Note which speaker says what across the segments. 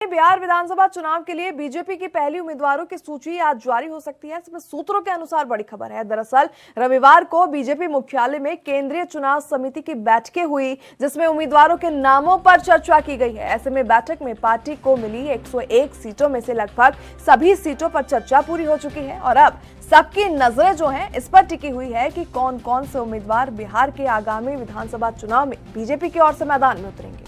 Speaker 1: बिहार विधानसभा चुनाव के लिए बीजेपी की पहली उम्मीदवारों की सूची आज जारी हो सकती है। इसमें सूत्रों के अनुसार बड़ी खबर है। दरअसल रविवार को बीजेपी मुख्यालय में केंद्रीय चुनाव समिति की बैठकें हुई, जिसमें उम्मीदवारों के नामों पर चर्चा की गई है। ऐसे में बैठक में पार्टी को मिली 101 सीटों में से लगभग सभी सीटों पर चर्चा पूरी हो चुकी है और अब सबकी नजरें जो हैं इस पर टिकी हुई है कि कौन कौन से उम्मीदवार बिहार के आगामी विधानसभा चुनाव में बीजेपी की ओर से मैदान में उतरेंगे।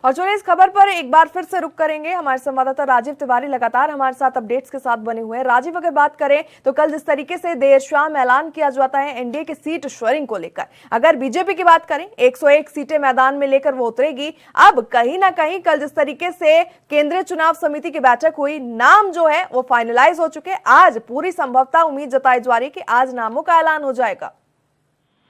Speaker 1: और चलिए इस खबर पर एक बार फिर से रुक करेंगे। हमारे संवाददाता राजीव तिवारी लगातार हमारे साथ अपडेट्स के साथ बने हुए हैं। राजीव, अगर बात करें तो कल जिस तरीके से देर शाम ऐलान किया जाता है एनडीए की सीट शेयरिंग को लेकर, अगर बीजेपी की बात करें 101 सीटें मैदान में लेकर वो उतरेगी। अब कहीं ना कहीं कल जिस तरीके से केंद्रीय चुनाव समिति की बैठक हुई, नाम जो है वो फाइनलाइज हो चुके। आज पूरी संभवतः उम्मीद जताई जा रही है कि आज नामों का ऐलान हो जाएगा।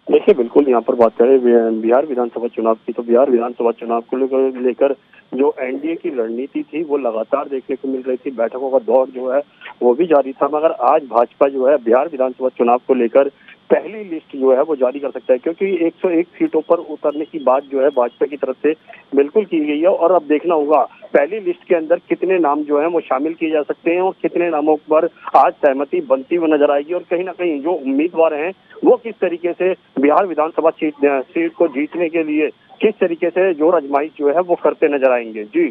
Speaker 2: देखिए, बिल्कुल यहाँ पर बात करें बिहार विधानसभा चुनाव की, तो बिहार विधानसभा चुनाव को लेकर जो एनडीए की रणनीति थी वो लगातार देखने को मिल रही थी। बैठकों का दौर जो है वो भी जारी था, मगर आज भाजपा जो है बिहार विधानसभा चुनाव को लेकर पहली लिस्ट जो है वो जारी कर सकता है, क्योंकि 101 सीटों पर उतरने की बात जो है भाजपा की तरफ से बिल्कुल की गई है। और अब देखना होगा पहली लिस्ट के अंदर कितने नाम जो है वो शामिल किए जा सकते हैं और कितने नामों पर आज सहमति बनती हुई नजर आएगी, और कहीं ना कहीं जो उम्मीदवार हैं वो किस तरीके से बिहार विधानसभा सीट को जीतने के लिए किस तरीके से जोर आजमाइश जो है वो करते नजर आएंगे। जी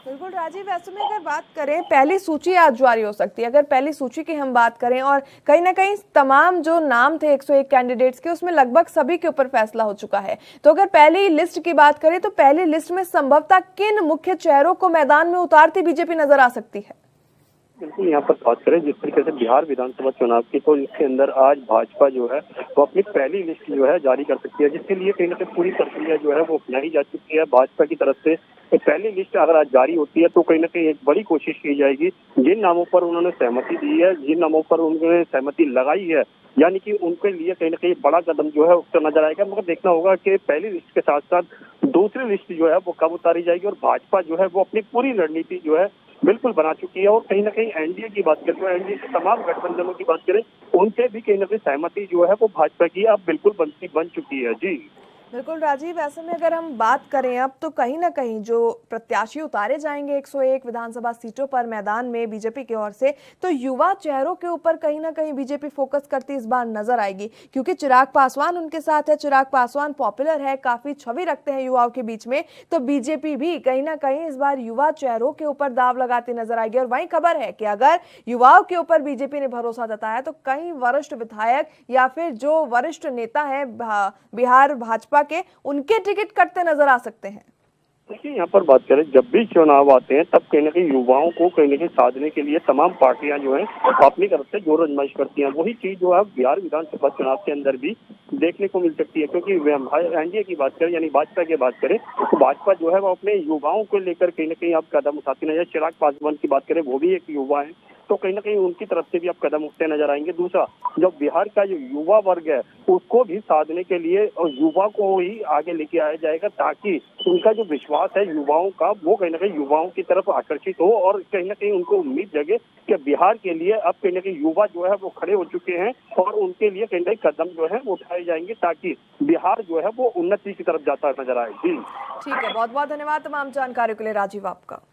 Speaker 1: बिल्कुल राजीव, ऐसे में अगर बात करें पहली सूची आज जारी हो सकती है। अगर पहली सूची की हम बात करें और कहीं ना कहीं तमाम जो नाम थे 101 कैंडिडेट्स के, उसमें लगभग सभी के ऊपर फैसला हो चुका है। तो अगर पहली लिस्ट की बात करें तो पहली लिस्ट में संभवतः किन मुख्य चेहरों को मैदान में उतारती बीजेपी नजर आ सकती है?
Speaker 2: बिल्कुल यहाँ पर बात करें जिस तरीके से बिहार विधानसभा चुनाव की, तो इसके अंदर आज भाजपा जो है वो अपनी पहली लिस्ट जो है जारी कर सकती है, जिसके लिए कहीं ना कहीं पूरी प्रक्रिया जो है वो अपनाई जा चुकी है भाजपा की तरफ से। तो पहली लिस्ट अगर आज जारी होती है तो कहीं ना कहीं एक बड़ी कोशिश की जाएगी, जिन नामों पर उन्होंने सहमति दी है, जिन नामों पर उन्होंने सहमति लगाई है, यानी कि उनके लिए कहीं ना कहीं बड़ा कदम जो है उसका नजर आएगा। मगर देखना होगा कि पहली लिस्ट के साथ साथ दूसरी लिस्ट जो है वो कब उतारी जाएगी, और भाजपा जो है वो अपनी पूरी रणनीति जो है बिल्कुल बना चुकी है। और कहीं ना कहीं एनडीए की बात करें तो एनडीए के तमाम गठबंधनों की बात करें, उनसे भी कहीं ना कहीं सहमति जो है वो भाजपा की अब बिल्कुल बन चुकी है। जी
Speaker 1: बिल्कुल राजीव, ऐसे में अगर हम बात करें अब तो कहीं ना कहीं जो प्रत्याशी उतारे जाएंगे 101 विधानसभा सीटों पर मैदान में बीजेपी की ओर से, तो युवा चेहरों के ऊपर कहीं ना कहीं बीजेपी फोकस करती इस बार नजर आएगी, क्योंकि चिराग पासवान उनके साथ है। चिराग पासवान पॉपुलर है, काफी छवि रखते हैं युवाओं के बीच में, तो बीजेपी भी कहीं ना कहीं इस बार युवा चेहरों के ऊपर दाव लगाती नजर आएगी। और वहीं खबर है कि अगर युवाओं के ऊपर बीजेपी ने भरोसा जताया तो कई वरिष्ठ विधायक या फिर जो वरिष्ठ नेता है बिहार भाजपा के, उनके टिकट कटते नजर आ सकते हैं।
Speaker 2: देखिए, यहाँ पर बात करें जब भी चुनाव आते हैं तब कहीं ना कहीं युवाओं को कहीं ना कहीं साधने के लिए तमाम पार्टियां जो हैं अपनी तरफ से जोर आजमाइश करती हैं। वही चीज जो है बिहार विधानसभा चुनाव के अंदर भी देखने को मिल सकती है, क्योंकि एनडीए की बात करें यानी भाजपा की बात करें तो भाजपा जो है वो अपने युवाओं को लेकर कहीं ना कहीं अब कदम उठाती नजर। चिराग पासवान की बात करें वो भी एक युवा है, तो कहीं ना कहीं उनकी तरफ से भी अब कदम उठते नजर आएंगे। दूसरा, जो बिहार का जो युवा वर्ग है उसको भी साधने के लिए और युवा को ही आगे लेके आया जाएगा, ताकि उनका जो विश्वास है युवाओं का वो कहीं ना कहीं युवाओं की तरफ आकर्षित हो और कहीं ना कहीं उनको उम्मीद जगे कि बिहार के लिए अब कहीं ना कहीं युवा जो है वो खड़े हो चुके हैं और उनके लिए कहीं ना कहीं कदम जो है वो उठाए जाएंगे, ताकि बिहार जो है वो उन्नति की तरफ जाता नजर आए। जी
Speaker 1: ठीक है, बहुत बहुत धन्यवाद तमाम जानकारी के लिए राजीव आपका।